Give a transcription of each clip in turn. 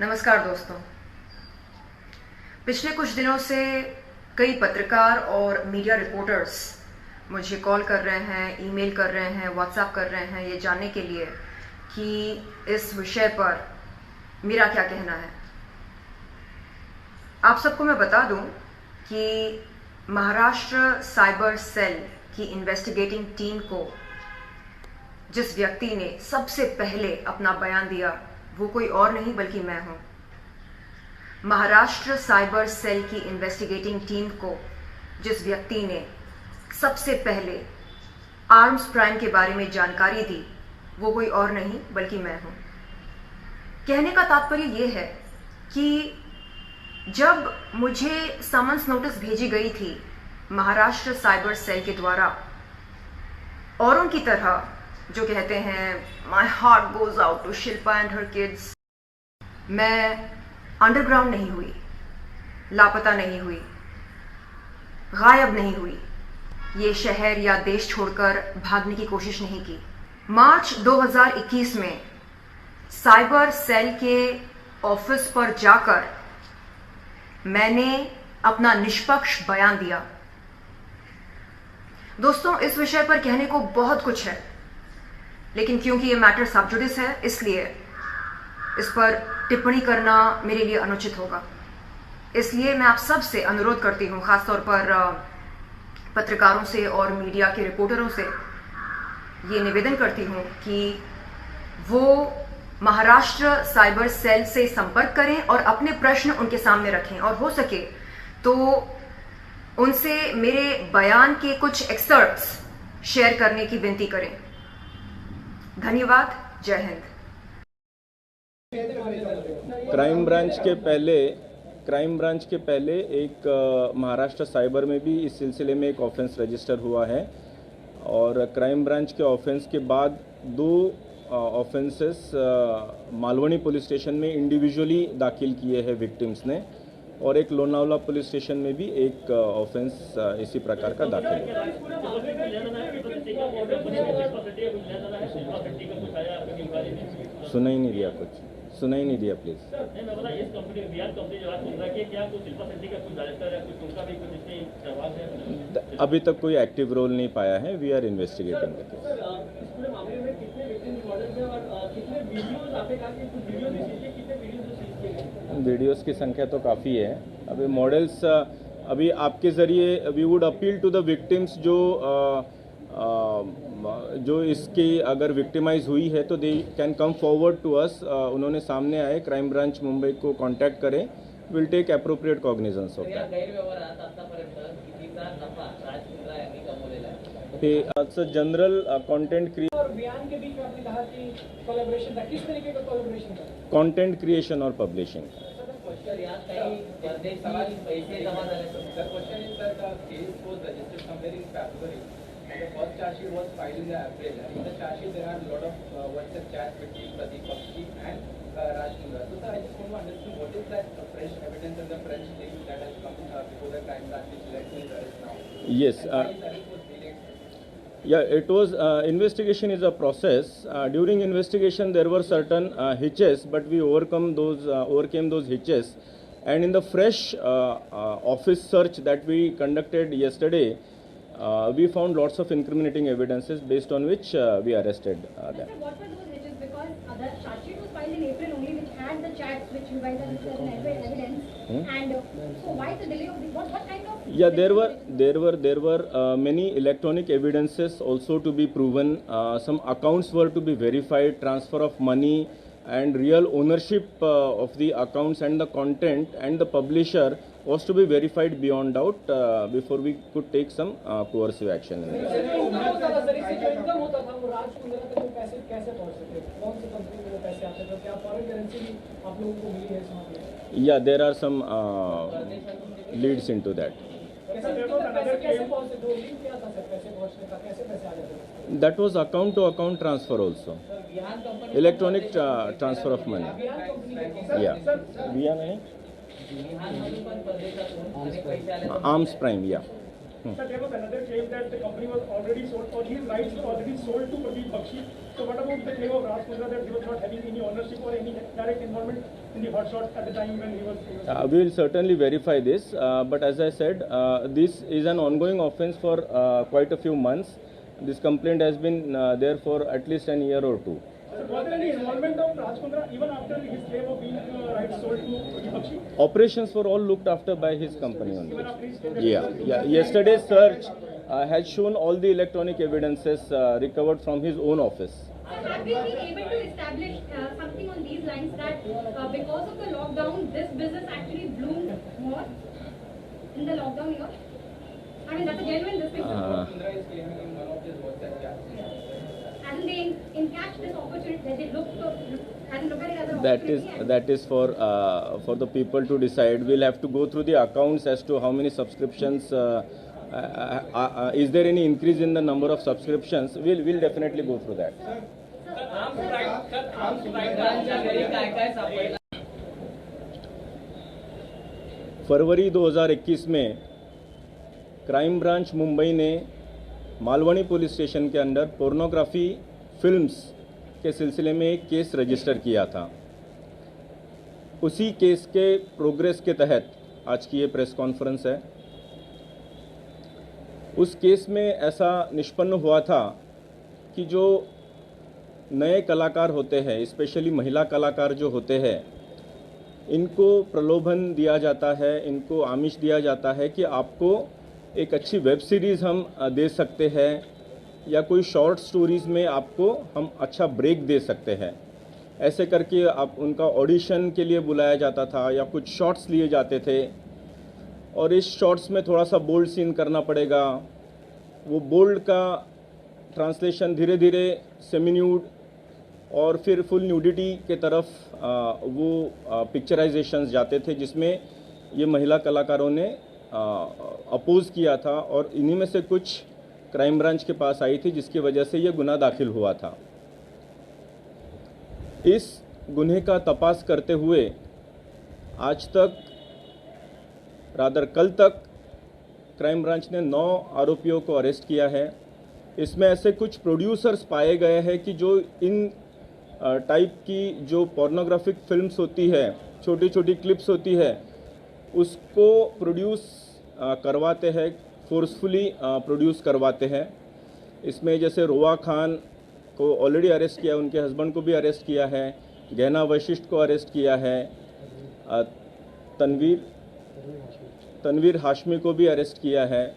नमस्कार दोस्तों। पिछले कुछ दिनों से कई पत्रकार और मीडिया रिपोर्टर्स मुझे कॉल कर रहे हैं, ईमेल कर रहे हैं, व्हाट्सएप कर रहे हैं ये जानने के लिए कि इस विषय पर मेरा क्या कहना है। आप सबको मैं बता दूं कि महाराष्ट्र साइबर सेल की इन्वेस्टिगेटिंग टीम को जिस व्यक्ति ने सबसे पहले अपना बयान दिया वो कोई और नहीं बल्कि मैं हूं। महाराष्ट्र साइबर सेल की इन्वेस्टिगेटिंग टीम को जिस व्यक्ति ने सबसे पहले आर्म्स प्राइम के बारे में जानकारी दी वो कोई और नहीं बल्कि मैं हूं। कहने का तात्पर्य यह है कि जब मुझे समन्स नोटिस भेजी गई थी महाराष्ट्र साइबर सेल के द्वारा, औरों की तरह जो कहते हैं my heart goes out to Shilpa and her kids, मैं अंडरग्राउंड नहीं हुई, लापता नहीं हुई, गायब नहीं हुई, ये शहर या देश छोड़कर भागने की कोशिश नहीं की। मार्च 2021 में साइबर सेल के ऑफिस पर जाकर मैंने अपना निष्पक्ष बयान दिया। दोस्तों, इस विषय पर कहने को बहुत कुछ है, लेकिन क्योंकि ये मैटर सब जुडिस है इसलिए इस पर टिप्पणी करना मेरे लिए अनुचित होगा। इसलिए मैं आप सब से अनुरोध करती हूँ, खासतौर पर पत्रकारों से और मीडिया के रिपोर्टरों से ये निवेदन करती हूँ कि वो महाराष्ट्र साइबर सेल से संपर्क करें और अपने प्रश्न उनके सामने रखें, और हो सके तो उनसे मेरे बयान के कुछ एक्सर्ट्स शेयर करने की विनती करें। धन्यवाद। जय हिंद। क्राइम ब्रांच के पहले एक महाराष्ट्र साइबर में भी इस सिलसिले में एक ऑफेंस रजिस्टर हुआ है, और क्राइम ब्रांच के ऑफेंस के बाद दो ऑफेंसेस मालवनी पुलिस स्टेशन में इंडिविजुअली दाखिल किए हैं विक्टिम्स ने, और एक लोनावला पुलिस स्टेशन में भी एक ऑफेंस इसी प्रकार का दाखिल है। सुना ही नहीं दिया प्लीज। अभी तक कोई एक्टिव रोल नहीं पाया है। We are investigating the case. Videos की संख्या तो काफ़ी है। अभी मॉडल्स अभी आपके ज़रिए we would appeal to the victims जो इसकी अगर विक्टिमाइज हुई है तो they can come forward to us. उन्होंने सामने आए, क्राइम ब्रांच मुंबई को कांटेक्ट करें, will take appropriate cognisance of that. General content content creation और publishing. The first charge sheet was filed in April. In the charge sheet, there are a lot of WhatsApp chats between Pradeep Bakshi and Raj Mundra. So, sir, I just want to understand what is that fresh evidence and the fresh thing that has come before the crime branch which led to his arrest now? Yes. Yeah, it was investigation is a process. During investigation, there were certain hitches, but we overcame those hitches. And in the fresh office search that we conducted yesterday, we found lots of incriminating evidences based on which we arrested them. What were those hitches? Because the charge sheet was filed in April only, which had the chats which you guys have listed as evidence. And so why the delay of this? What kind of? Yeah, there were many electronic evidences also to be proven. Some accounts were to be verified, transfer of money and real ownership of the accounts, and the content and the publisher was to be verified beyond doubt before we could take some coercive action. Yeah, there are some leads into that. That was account to account transfer also. Electronic transfer of money. Yeah. Arms Prime, yeah. Sir, there was another claim that the company was already sold, or his rights were already sold to Pradeep Bakshi. So what about the claim of Raj Mundra that he was not having any ownership or any direct involvement in the hot shots at the time when he was We will certainly verify this, but as I said, this is an ongoing offense for quite a few months. This complaint has been there for at least an year or two. So was there any involvement of Raj Kundra even after his claim of being rights sold to Deepakshi? Operations were all looked after by his company only. Even after his claim that Yeah. Yesterday's search has shown all the electronic evidences recovered from his own office. So have we been able to establish something on these lines that because of the lockdown, this business actually bloomed more in the lockdown year? I mean, that's a genuine distinction. Kundra is claiming in one of his WhatsApp chats. As in they encashed this opportunity, they look at it as an opportunity. That is for the people to decide. We'll have to go through the accounts as to how many subscriptions. Is there any increase in the number of subscriptions? We'll definitely go through that. फरवरी 2021 में crime branch Mumbai ने Malvani police station के अंदर pornography films के सिलसिले में एक case register किया था। उसी केस के प्रोग्रेस के तहत आज की ये प्रेस कॉन्फ्रेंस है। उस केस में ऐसा निष्पन्न हुआ था कि जो नए कलाकार होते हैं, स्पेशली महिला कलाकार जो होते हैं, इनको प्रलोभन दिया जाता है, इनको आमिष दिया जाता है कि आपको एक अच्छी वेब सीरीज़ हम दे सकते हैं या कोई शॉर्ट स्टोरीज़ में आपको हम अच्छा ब्रेक दे सकते हैं। ऐसे करके आप उनका ऑडिशन के लिए बुलाया जाता था या कुछ शॉट्स लिए जाते थे और इस शॉट्स में थोड़ा सा बोल्ड सीन करना पड़ेगा। वो बोल्ड का ट्रांसलेशन धीरे धीरे सेमी न्यूड और फिर फुल न्यूडिटी के तरफ वो पिक्चराइजेशंस जाते थे, जिसमें ये महिला कलाकारों ने अपोज किया था और इन्हीं में से कुछ क्राइम ब्रांच के पास आई थी, जिसकी वजह से ये गुनाह दाखिल हुआ था। इस गुन्हे का तपास करते हुए आज तक कल तक क्राइम ब्रांच ने 9 आरोपियों को अरेस्ट किया है। इसमें ऐसे कुछ प्रोड्यूसर्स पाए गए हैं कि जो इन टाइप की जो पोर्नोग्राफिक फिल्म्स होती है, छोटी छोटी क्लिप्स होती है, उसको प्रोड्यूस करवाते हैं, फोर्सफुली प्रोड्यूस करवाते हैं। इसमें जैसे रोआ खान को ऑलरेडी अरेस्ट किया, उनके हस्बैंड को भी अरेस्ट किया है, गहना वशिष्ठ को अरेस्ट किया है, तनवीर हाशमी को भी अरेस्ट किया है,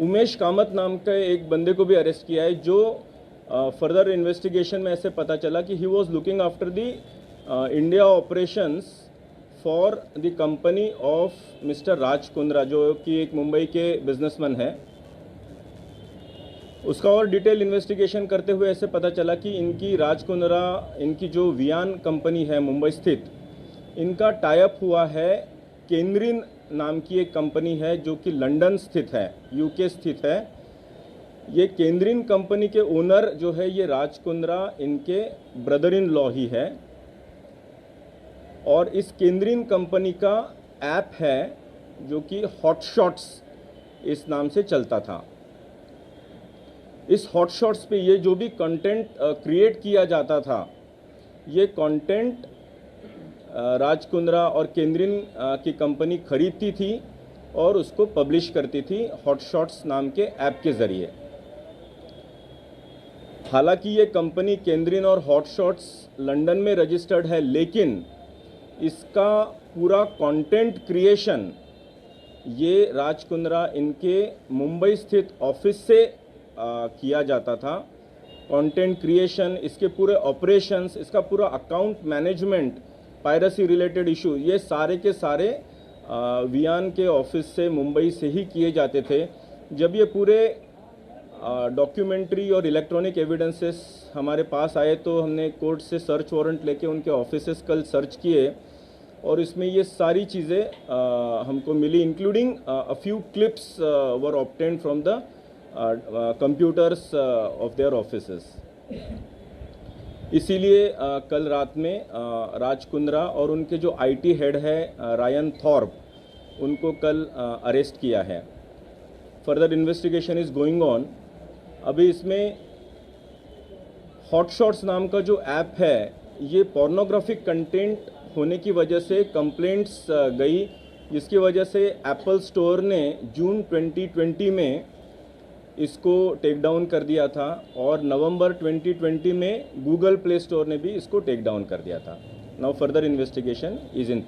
उमेश कामत नाम के एक बंदे को भी अरेस्ट किया है, जो फर्दर इन्वेस्टिगेशन में ऐसे पता चला कि he was looking after the India operations for the company of mister Raj Kundra, जो कि एक मुंबई के बिजनेसमैन है। उसका और डिटेल इन्वेस्टिगेशन करते हुए ऐसे पता चला कि इनकी राज कुंद्रा, इनकी जो वियान कंपनी है मुंबई स्थित, इनका टाइप हुआ है केंद्रीन नाम की एक कंपनी है जो कि लंदन स्थित है, यूके स्थित है। ये केंद्रीन कंपनी के ओनर जो है ये राज कुंद्रा इनके ब्रदर इन लॉ ही है और इस केंद्रीन कंपनी का ऐप है जो कि हॉट शॉट्स इस नाम से चलता था। इस हॉट शॉट्स पे ये जो भी कंटेंट क्रिएट किया जाता था, ये कंटेंट राज कुंद्रा और केंद्रीन की कंपनी खरीदती थी और उसको पब्लिश करती थी हॉट शॉट्स नाम के ऐप के ज़रिए। हालांकि ये कंपनी केंद्रीन और हॉट शॉट्स लंदन में रजिस्टर्ड है, लेकिन इसका पूरा कंटेंट क्रिएशन ये राज कुंद्रा इनके मुंबई स्थित ऑफिस से किया जाता था। कंटेंट क्रिएशन, इसके पूरे ऑपरेशंस, इसका पूरा account management, piracy related issue, ये सारे के सारे वियान के ऑफिस से मुंबई से ही किए जाते थे। जब ये पूरे डॉक्यूमेंट्री और इलेक्ट्रॉनिक एविडेंसेस हमारे पास आए तो हमने कोर्ट से सर्च वारंट लेके उनके ऑफिसेस कल सर्च किए और इसमें ये सारी चीज़ें हमको मिली, including a few clips were obtained from the computers of their offices. इसीलिए कल रात में राज कुंद्रा और उनके जो आईटी हेड है रायन थॉर्प, उनको कल अरेस्ट किया है। Further investigation is going on. अभी इसमें हॉट शॉट्स नाम का जो ऐप है ये पोर्नोग्राफिक कंटेंट होने की वजह से कंप्लेंट्स गई, जिसकी वजह से एप्पल स्टोर ने जून 2020 में इसको टेक डाउन कर दिया था और नवंबर 2020 में गूगल प्ले स्टोर ने भी इसको टेक डाउन कर दिया था. Now further investigation is in